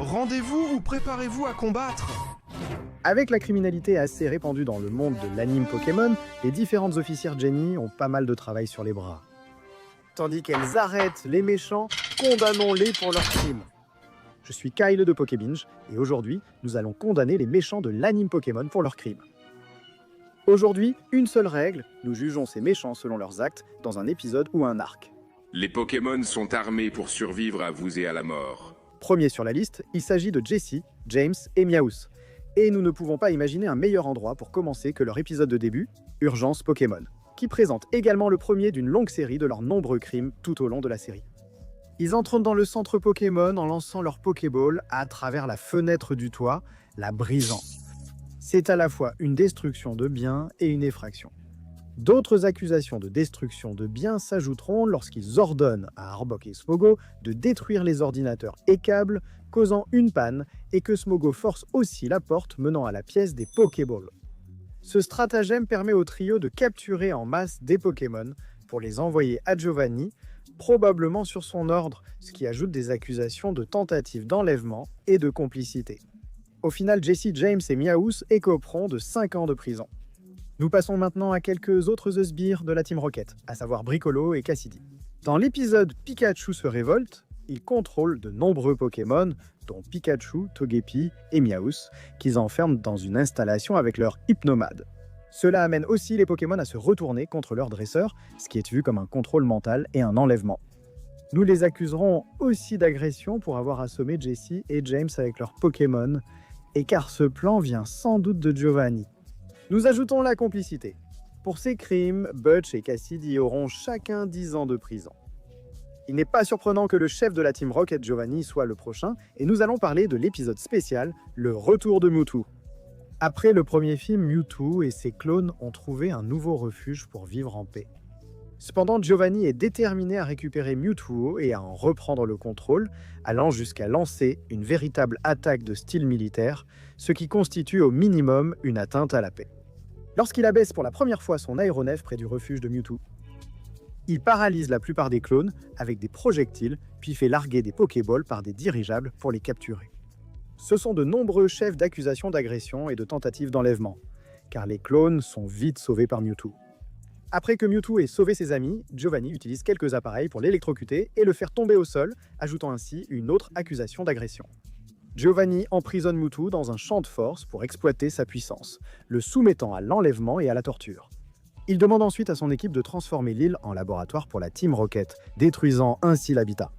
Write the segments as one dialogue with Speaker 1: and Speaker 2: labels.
Speaker 1: rendez-vous ou préparez-vous à combattre.
Speaker 2: Avec la criminalité assez répandue dans le monde de l'anime Pokémon, les différentes officières Jenny ont pas mal de travail sur les bras. Tandis qu'elles arrêtent les méchants, condamnons-les pour leurs crimes. Je suis Kyle de Pokébinge, et aujourd'hui, nous allons condamner les méchants de l'anime Pokémon pour leurs crimes. Aujourd'hui, une seule règle, nous jugeons ces méchants selon leurs actes dans un épisode ou un arc.
Speaker 3: Les Pokémon sont armés pour survivre à vous et à la mort.
Speaker 2: Premier sur la liste, il s'agit de Jessie, James et Meowth. Et nous ne pouvons pas imaginer un meilleur endroit pour commencer que leur épisode de début, Urgence Pokémon, qui présente également le premier d'une longue série de leurs nombreux crimes tout au long de la série. Ils entrent dans le centre Pokémon en lançant leur Pokéball à travers la fenêtre du toit, la brisant. C'est à la fois une destruction de biens et une effraction. D'autres accusations de destruction de biens s'ajouteront lorsqu'ils ordonnent à Arbok et Smogo de détruire les ordinateurs et câbles, causant une panne, et que Smogo force aussi la porte menant à la pièce des Pokéballs. Ce stratagème permet au trio de capturer en masse des Pokémon pour les envoyer à Giovanni, probablement sur son ordre, ce qui ajoute des accusations de tentative d'enlèvement et de complicité. Au final, Jessie, James et Meowth écoperont de 5 ans de prison. Nous passons maintenant à quelques autres sbires de la Team Rocket, à savoir Bricolo et Cassidy. Dans l'épisode Pikachu se révolte, ils contrôlent de nombreux Pokémon, dont Pikachu, Togepi et Meowth, qu'ils enferment dans une installation avec leur hypnomade. Cela amène aussi les Pokémon à se retourner contre leur dresseur, ce qui est vu comme un contrôle mental et un enlèvement. Nous les accuserons aussi d'agression pour avoir assommé Jessie et James avec leurs Pokémon, et car ce plan vient sans doute de Giovanni. Nous ajoutons la complicité. Pour ces crimes, Butch et Cassidy auront chacun 10 ans de prison. Il n'est pas surprenant que le chef de la Team Rocket, Giovanni, soit le prochain, et nous allons parler de l'épisode spécial, le retour de Mewtwo. Après le premier film, Mewtwo et ses clones ont trouvé un nouveau refuge pour vivre en paix. Cependant, Giovanni est déterminé à récupérer Mewtwo et à en reprendre le contrôle, allant jusqu'à lancer une véritable attaque de style militaire, ce qui constitue au minimum une atteinte à la paix. Lorsqu'il abaisse pour la première fois son aéronef près du refuge de Mewtwo, il paralyse la plupart des clones avec des projectiles, puis fait larguer des Pokéballs par des dirigeables pour les capturer. Ce sont de nombreux chefs d'accusation d'agression et de tentatives d'enlèvement, car les clones sont vite sauvés par Mewtwo. Après que Mewtwo ait sauvé ses amis, Giovanni utilise quelques appareils pour l'électrocuter et le faire tomber au sol, ajoutant ainsi une autre accusation d'agression. Giovanni emprisonne Mewtwo dans un champ de force pour exploiter sa puissance, le soumettant à l'enlèvement et à la torture. Il demande ensuite à son équipe de transformer l'île en laboratoire pour la Team Rocket, détruisant ainsi l'habitat.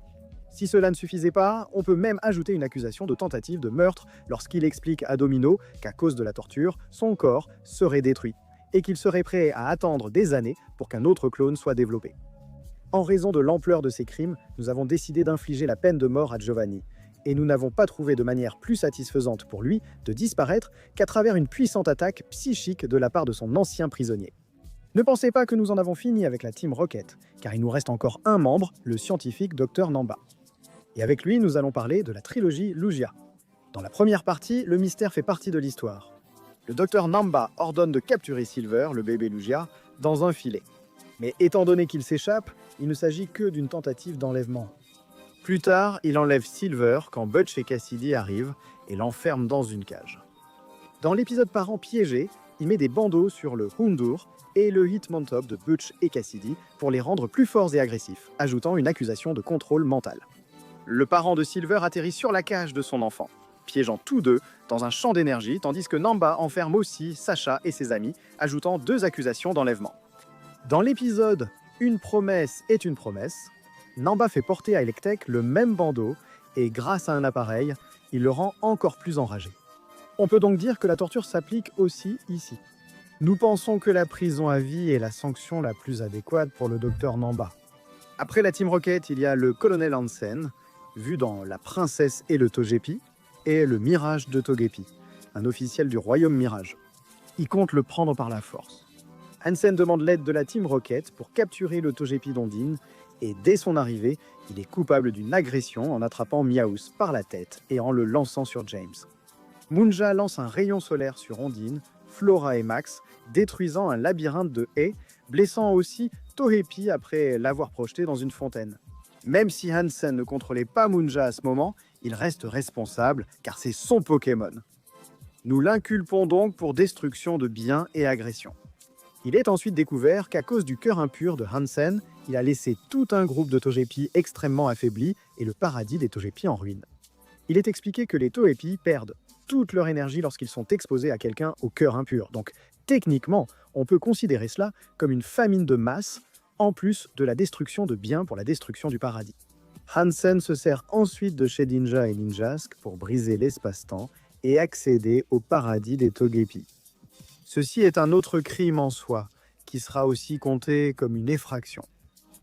Speaker 2: Si cela ne suffisait pas, on peut même ajouter une accusation de tentative de meurtre lorsqu'il explique à Domino qu'à cause de la torture, son corps serait détruit et qu'il serait prêt à attendre des années pour qu'un autre clone soit développé. En raison de l'ampleur de ces crimes, nous avons décidé d'infliger la peine de mort à Giovanni, et nous n'avons pas trouvé de manière plus satisfaisante pour lui de disparaître qu'à travers une puissante attaque psychique de la part de son ancien prisonnier. Ne pensez pas que nous en avons fini avec la Team Rocket, car il nous reste encore un membre, le scientifique Dr Namba. Et avec lui, nous allons parler de la trilogie Lugia. Dans la première partie, le mystère fait partie de l'histoire. Le Dr Namba ordonne de capturer Silver, le bébé Lugia, dans un filet. Mais étant donné qu'il s'échappe, il ne s'agit que d'une tentative d'enlèvement. Plus tard, il enlève Silver quand Butch et Cassidy arrivent et l'enferment dans une cage. Dans l'épisode Parents piégés, il met des bandeaux sur le Houndour et le Hitmontop de Butch et Cassidy pour les rendre plus forts et agressifs, ajoutant une accusation de contrôle mental. Le parent de Silver atterrit sur la cage de son enfant, piégeant tous deux dans un champ d'énergie, tandis que Namba enferme aussi Sacha et ses amis, ajoutant 2 accusations d'enlèvement. Dans l'épisode Une promesse est une promesse, Namba fait porter à Electek le même bandeau et grâce à un appareil, il le rend encore plus enragé. On peut donc dire que la torture s'applique aussi ici. Nous pensons que la prison à vie est la sanction la plus adéquate pour le docteur Namba. Après la Team Rocket, il y a le colonel Hansen, vu dans La Princesse et le Togepi, et le Mirage de Togepi, un officiel du royaume Mirage. Il compte le prendre par la force. Hansen demande l'aide de la Team Rocket pour capturer le Togepi d'Ondine, et dès son arrivée, il est coupable d'une agression en attrapant Meowth par la tête et en le lançant sur James. Munja lance un rayon solaire sur Ondine, Flora et Max, détruisant un labyrinthe de haies, blessant aussi Togepi après l'avoir projeté dans une fontaine. Même si Hansen ne contrôlait pas Munja à ce moment, il reste responsable car c'est son Pokémon. Nous l'inculpons donc pour destruction de biens et agression. Il est ensuite découvert qu'à cause du cœur impur de Hansen, il a laissé tout un groupe de Togepi extrêmement affaibli et le paradis des Togepi en ruine. Il est expliqué que les Togepi perdent toute leur énergie lorsqu'ils sont exposés à quelqu'un au cœur impur. Donc techniquement, on peut considérer cela comme une famine de masse, en plus de la destruction de biens pour la destruction du paradis. Hansen se sert ensuite de Shedinja et Ninjask pour briser l'espace-temps et accéder au paradis des Togepi. Ceci est un autre crime en soi, qui sera aussi compté comme une effraction.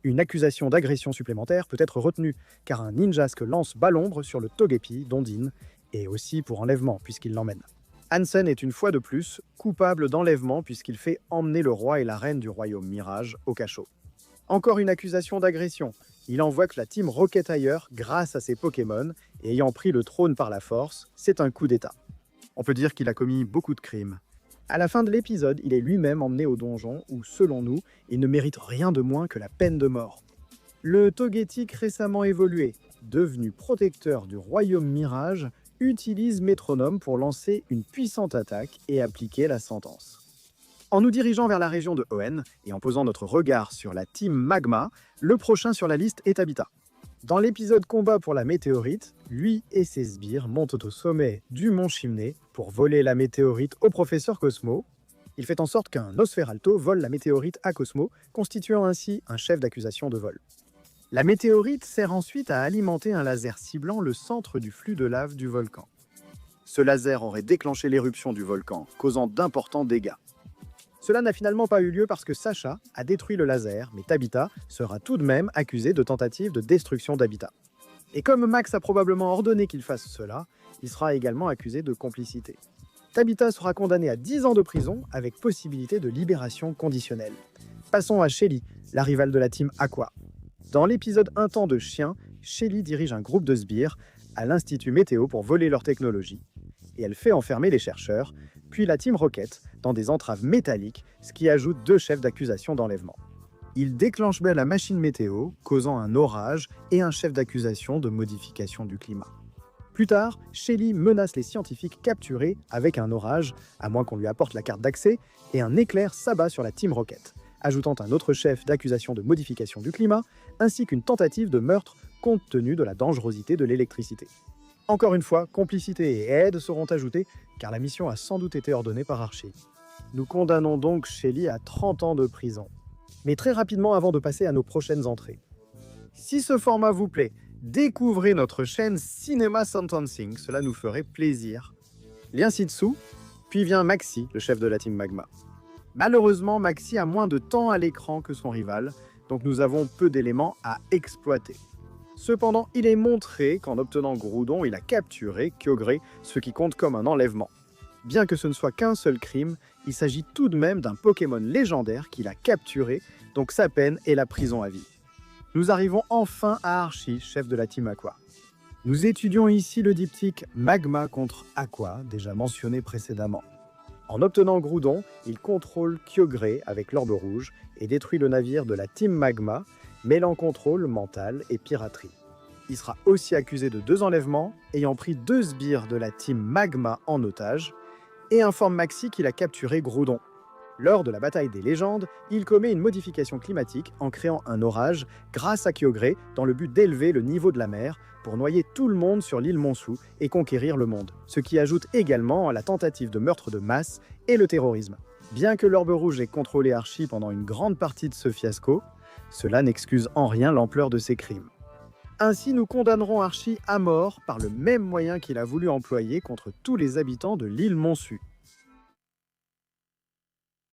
Speaker 2: Une accusation d'agression supplémentaire peut être retenue, car un Ninjask lance Ballombre sur le Togepi d'Ondine, et aussi pour enlèvement, puisqu'il l'emmène. Hansen est une fois de plus coupable d'enlèvement, puisqu'il fait emmener le roi et la reine du royaume Mirage au cachot. Encore une accusation d'agression. Il envoie que la team Rocket ailleurs grâce à ses Pokémon, et ayant pris le trône par la force, c'est un coup d'état. On peut dire qu'il a commis beaucoup de crimes. À la fin de l'épisode, il est lui-même emmené au donjon où, selon nous, il ne mérite rien de moins que la peine de mort. Le Togetic récemment évolué, devenu protecteur du royaume Mirage, utilise Métronome pour lancer une puissante attaque et appliquer la sentence. En nous dirigeant vers la région de Hoenn et en posant notre regard sur la team Magma, le prochain sur la liste est Habitat. Dans l'épisode combat pour la météorite, lui et ses sbires montent au sommet du mont Chimney pour voler la météorite au professeur Cosmo. Il fait en sorte qu'un Nosferalto vole la météorite à Cosmo, constituant ainsi un chef d'accusation de vol. La météorite sert ensuite à alimenter un laser ciblant le centre du flux de lave du volcan. Ce laser aurait déclenché l'éruption du volcan, causant d'importants dégâts. Cela n'a finalement pas eu lieu parce que Sacha a détruit le laser, mais Tabitha sera tout de même accusée de tentative de destruction d'habitat. Et comme Max a probablement ordonné qu'il fasse cela, il sera également accusé de complicité. Tabitha sera condamnée à 10 ans de prison avec possibilité de libération conditionnelle. Passons à Shelly, la rivale de la team Aqua. Dans l'épisode Un temps de chien, Shelly dirige un groupe de sbires à l'Institut Météo pour voler leur technologie. Et elle fait enfermer les chercheurs, puis la team Rocket dans des entraves métalliques, ce qui ajoute 2 chefs d'accusation d'enlèvement. Il déclenche bien la machine météo, causant un orage et un chef d'accusation de modification du climat. Plus tard, Shelly menace les scientifiques capturés avec un orage, à moins qu'on lui apporte la carte d'accès, et un éclair s'abat sur la team Rocket, ajoutant un autre chef d'accusation de modification du climat, ainsi qu'une tentative de meurtre compte tenu de la dangerosité de l'électricité. Encore une fois, complicité et aide seront ajoutées, car la mission a sans doute été ordonnée par Archie. Nous condamnons donc Shelly à 30 ans de prison. Mais très rapidement avant de passer à nos prochaines entrées. Si ce format vous plaît, découvrez notre chaîne Cinéma Sentencing, cela nous ferait plaisir. Lien ci-dessous, puis vient Maxi, le chef de la team Magma. Malheureusement, Maxi a moins de temps à l'écran que son rival, donc nous avons peu d'éléments à exploiter. Cependant, il est montré qu'en obtenant Groudon, il a capturé Kyogre, ce qui compte comme un enlèvement. Bien que ce ne soit qu'un seul crime, il s'agit tout de même d'un Pokémon légendaire qu'il a capturé, donc sa peine est la prison à vie. Nous arrivons enfin à Archie, chef de la team Aqua. Nous étudions ici le diptyque Magma contre Aqua, déjà mentionné précédemment. En obtenant Groudon, il contrôle Kyogre avec l'orbe rouge et détruit le navire de la team Magma, mêlant contrôle mental et piraterie. Il sera aussi accusé de 2 enlèvements, ayant pris 2 sbires de la team Magma en otage, et informe Maxi qu'il a capturé Groudon. Lors de la bataille des légendes, il commet une modification climatique en créant un orage grâce à Kyogre dans le but d'élever le niveau de la mer pour noyer tout le monde sur l'île Monsu et conquérir le monde, ce qui ajoute également à la tentative de meurtre de masse et le terrorisme. Bien que l'orbe rouge ait contrôlé Archie pendant une grande partie de ce fiasco, cela n'excuse en rien l'ampleur de ses crimes. Ainsi, nous condamnerons Archie à mort par le même moyen qu'il a voulu employer contre tous les habitants de l'île Monsu.